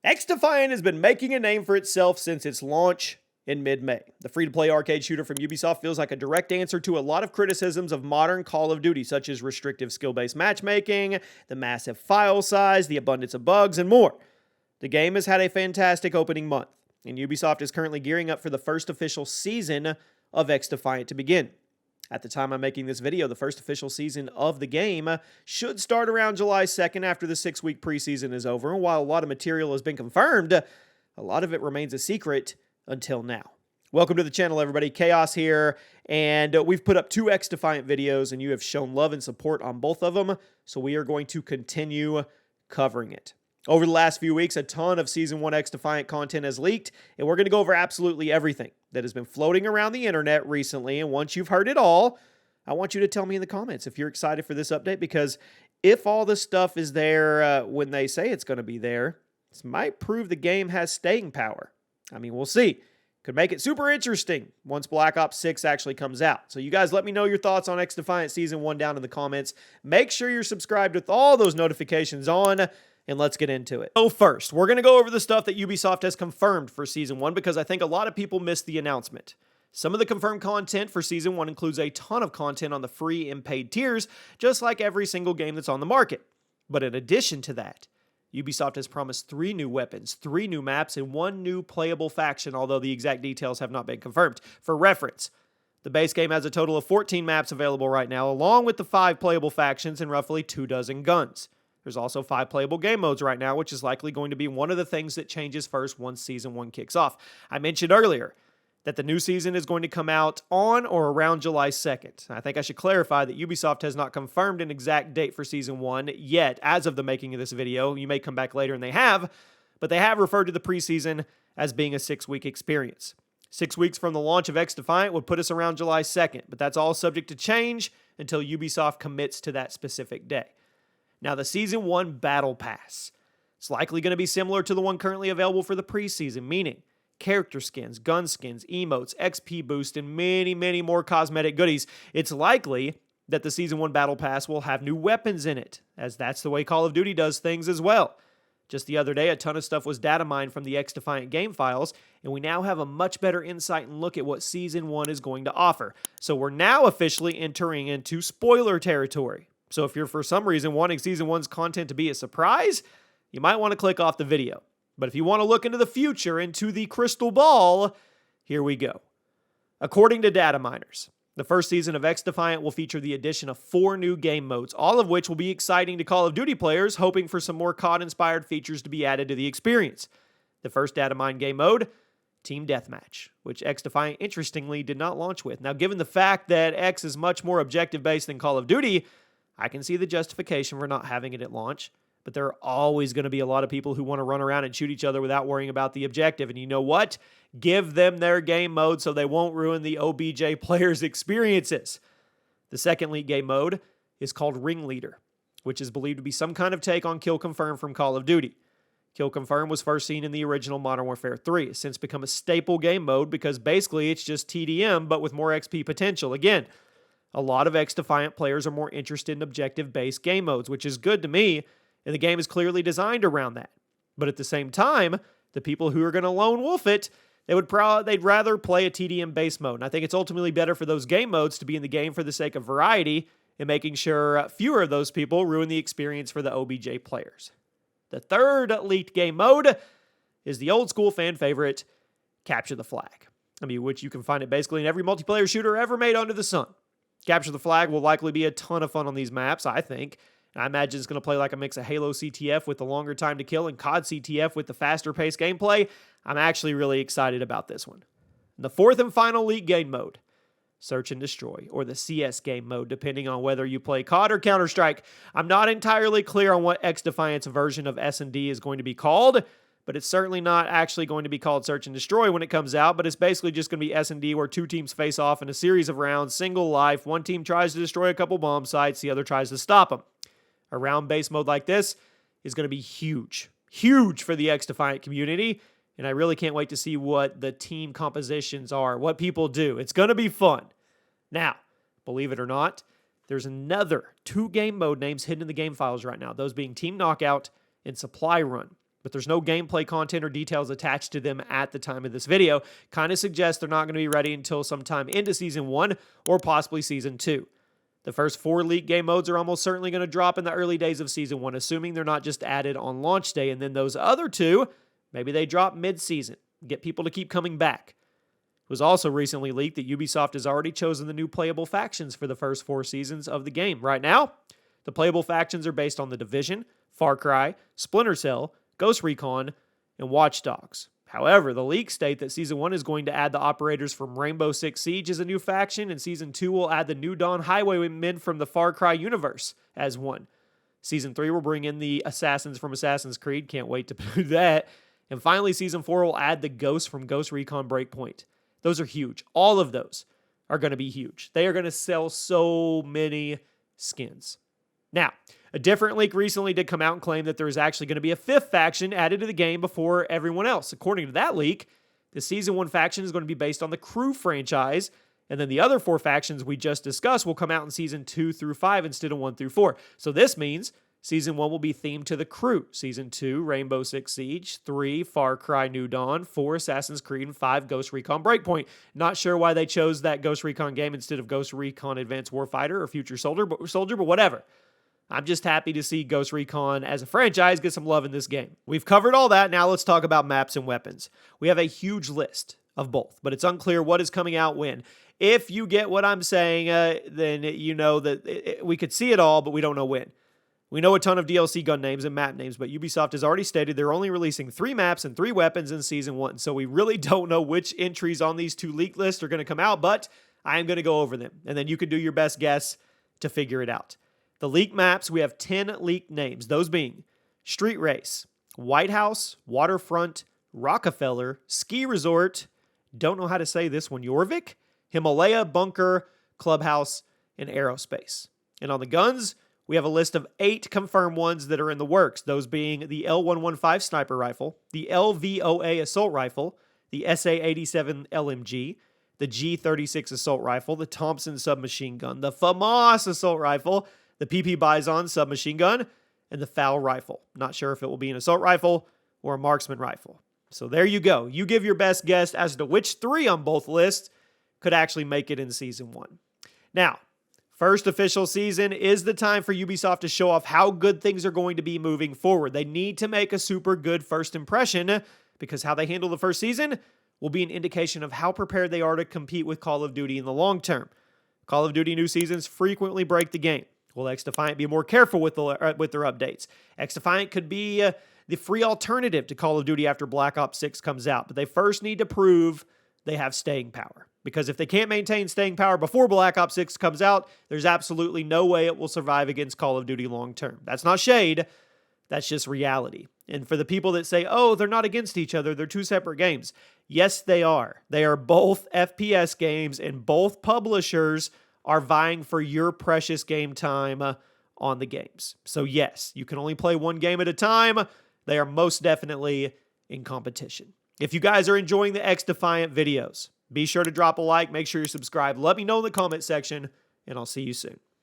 XDefiant has been making a name for itself since its launch in mid-May. The free-to-play arcade shooter from Ubisoft feels like a direct answer to a lot of criticisms of modern Call of Duty, such as restrictive skill-based matchmaking, the massive file size, the abundance of bugs, and more. The game has had a fantastic opening month, and Ubisoft is currently gearing up for the first official season of XDefiant to begin. At the time I'm making this video, the first official season of the game should start around July 2nd after the 6-week preseason is over. And while a lot of material has been confirmed, a lot of it remains a secret until now. Welcome to the channel, everybody. Chaos here, and we've put up 2 XDefiant videos, and you have shown love and support on both of them, so we are going to continue covering it. Over the last few weeks, a ton of Season 1 XDefiant content has leaked, and we're going to go over absolutely everything that has been floating around the internet recently. And once you've heard it all, I want you to tell me in the comments if you're excited for this update, because if all this stuff is there when they say it's going to be there, this might prove the game has staying power. I mean, we'll see. Could make it super interesting once Black Ops 6 actually comes out. So you guys let me know your thoughts on XDefiant Season 1 down in the comments. Make sure you're subscribed with all those notifications on, and let's get into it. So first, we're going to go over the stuff that Ubisoft has confirmed for Season 1 because I think a lot of people missed the announcement. Some of the confirmed content for Season 1 includes a ton of content on the free and paid tiers, just like every single game that's on the market. But in addition to that, Ubisoft has promised 3 new weapons, 3 new maps, and 1 new playable faction, although the exact details have not been confirmed. For reference, the base game has a total of 14 maps available right now, along with the 5 playable factions and roughly 24 guns. There's also 5 playable game modes right now, which is likely going to be one of the things that changes first once Season 1 kicks off. I mentioned earlier that the new season is going to come out on or around July 2nd. I think I should clarify that Ubisoft has not confirmed an exact date for Season 1 yet, as of the making of this video. You may come back later and they have, but they have referred to the preseason as being a 6-week experience. 6 weeks from the launch of XDefiant would put us around July 2nd, but that's all subject to change until Ubisoft commits to that specific day. Now, the Season 1 Battle Pass. It's likely going to be similar to the one currently available for the preseason, meaning character skins, gun skins, emotes, XP boost, and many, many more cosmetic goodies. It's likely that the Season 1 Battle Pass will have new weapons in it, as that's the way Call of Duty does things as well. Just the other day, a ton of stuff was data mined from the XDefiant game files, and we now have a much better insight and look at what Season 1 is going to offer. So we're now officially entering into spoiler territory. So if you're for some reason wanting Season 1's content to be a surprise, you might want to click off the video. But if you want to look into the future, into the crystal ball, here we go. According to data miners, the first season of XDefiant will feature the addition of 4 new game modes, all of which will be exciting to Call of Duty players, hoping for some more COD-inspired features to be added to the experience. The first data mine game mode, Team Deathmatch, which XDefiant interestingly did not launch with. Now, given the fact that X is much more objective-based than Call of Duty, I can see the justification for not having it at launch, but there are always going to be a lot of people who want to run around and shoot each other without worrying about the objective. And you know what? Give them their game mode so they won't ruin the OBJ players' experiences. The second league game mode is called Ringleader, which is believed to be some kind of take on Kill Confirm from Call of Duty. Kill Confirm was first seen in the original Modern Warfare 3. It's since become a staple game mode because basically it's just TDM, but with more XP potential. Again, a lot of XDefiant players are more interested in objective-based game modes, which is good to me, and the game is clearly designed around that. But at the same time, the people who are going to lone wolf it, they'd rather play a TDM-based mode. And I think it's ultimately better for those game modes to be in the game for the sake of variety and making sure fewer of those people ruin the experience for the OBJ players. The third leaked game mode is the old-school fan favorite, Capture the Flag. I mean, which you can find it basically in every multiplayer shooter ever made under the sun. Capture the Flag will likely be a ton of fun on these maps, I think. And I imagine it's going to play like a mix of Halo CTF with the longer time to kill and COD CTF with the faster paced gameplay. I'm actually really excited about this one. The fourth and final league game mode, Search and Destroy, or the CS game mode, depending on whether you play COD or Counter-Strike. I'm not entirely clear on what XDefiant's version of S&D is going to be called, but it's certainly not actually going to be called Search and Destroy when it comes out, but it's basically just going to be S&D where 2 teams face off in a series of rounds, single life. One team tries to destroy a couple bomb sites, the other tries to stop them. A round-based mode like this is going to be huge. Huge for the XDefiant community, and I really can't wait to see what the team compositions are, what people do. It's going to be fun. Now, believe it or not, there's another 2 game mode names hidden in the game files right now, those being Team Knockout and Supply Run. but there's no gameplay content or details attached to them at the time of this video. Kind of suggests they're not going to be ready until sometime into Season 1 or possibly Season 2. The first 4 league game modes are almost certainly going to drop in the early days of Season 1, assuming they're not just added on launch day, and then those other 2, maybe they drop mid-season, get people to keep coming back. It was also recently leaked that Ubisoft has already chosen the new playable factions for the first 4 seasons of the game. Right now, the playable factions are based on The Division, Far Cry, Splinter Cell, Ghost Recon, and Watch Dogs. However, the leaks state that Season 1 is going to add the operators from Rainbow Six Siege as a new faction, and Season 2 will add the New Dawn Highwaymen from the Far Cry universe as one. Season 3 will bring in the assassins from Assassin's Creed. Can't wait to do that. And finally, Season 4 will add the Ghosts from Ghost Recon Breakpoint. Those are huge. All of those are going to be huge. They are going to sell so many skins. Now, a different leak recently did come out and claim that there is actually going to be a 5th faction added to the game before everyone else. According to that leak, the Season 1 faction is going to be based on the Crew franchise, and then the other 4 factions we just discussed will come out in Season 2 through 5 instead of 1 through 4. So this means Season 1 will be themed to the Crew. Season 2, Rainbow Six Siege. 3, Far Cry New Dawn. 4, Assassin's Creed. And 5, Ghost Recon Breakpoint. Not sure why they chose that Ghost Recon game instead of Ghost Recon Advanced Warfighter or Future Soldier, but whatever. I'm just happy to see Ghost Recon as a franchise get some love in this game. We've covered all that. Now let's talk about maps and weapons. We have a huge list of both, but it's unclear what is coming out when. If you get what I'm saying, then you know that we could see it all, but we don't know when. We know a ton of DLC gun names and map names, but Ubisoft has already stated they're only releasing 3 maps and 3 weapons in Season 1, so we really don't know which entries on these 2 leak lists are going to come out, but I am going to go over them, and then you can do your best guess to figure it out. The leak maps, we have 10 leaked names, those being Street Race, White House, Waterfront, Rockefeller, Ski Resort, don't know how to say this one, Jorvik, Himalaya, Bunker, Clubhouse, and Aerospace. And on the guns, we have a list of 8 confirmed ones that are in the works, those being the L115 Sniper Rifle, the LVOA Assault Rifle, the SA-87 LMG, the G36 Assault Rifle, the Thompson Submachine Gun, the FAMAS Assault Rifle, the PP Bison Submachine Gun, and the FAL Rifle. Not sure if it will be an assault rifle or a marksman rifle. So there you go. You give your best guess as to which 3 on both lists could actually make it in Season 1. Now, first official season is the time for Ubisoft to show off how good things are going to be moving forward. They need to make a super good first impression because how they handle the first season will be an indication of how prepared they are to compete with Call of Duty in the long term. Call of Duty new seasons frequently break the game. Will XDefiant be more careful with their updates? XDefiant could be the free alternative to Call of Duty after Black Ops 6 comes out, but they first need to prove they have staying power. Because if they can't maintain staying power before Black Ops 6 comes out, there's absolutely no way it will survive against Call of Duty long term. That's not shade, that's just reality. And for the people that say, oh, they're not against each other, they're 2 separate games. Yes, they are. They are both FPS games, and both publishers are vying for your precious game time on the games. So yes, you can only play 1 game at a time. They are most definitely in competition. If you guys are enjoying the XDefiant videos, be sure to drop a like, make sure you're subscribed. Let me know in the comment section, and I'll see you soon.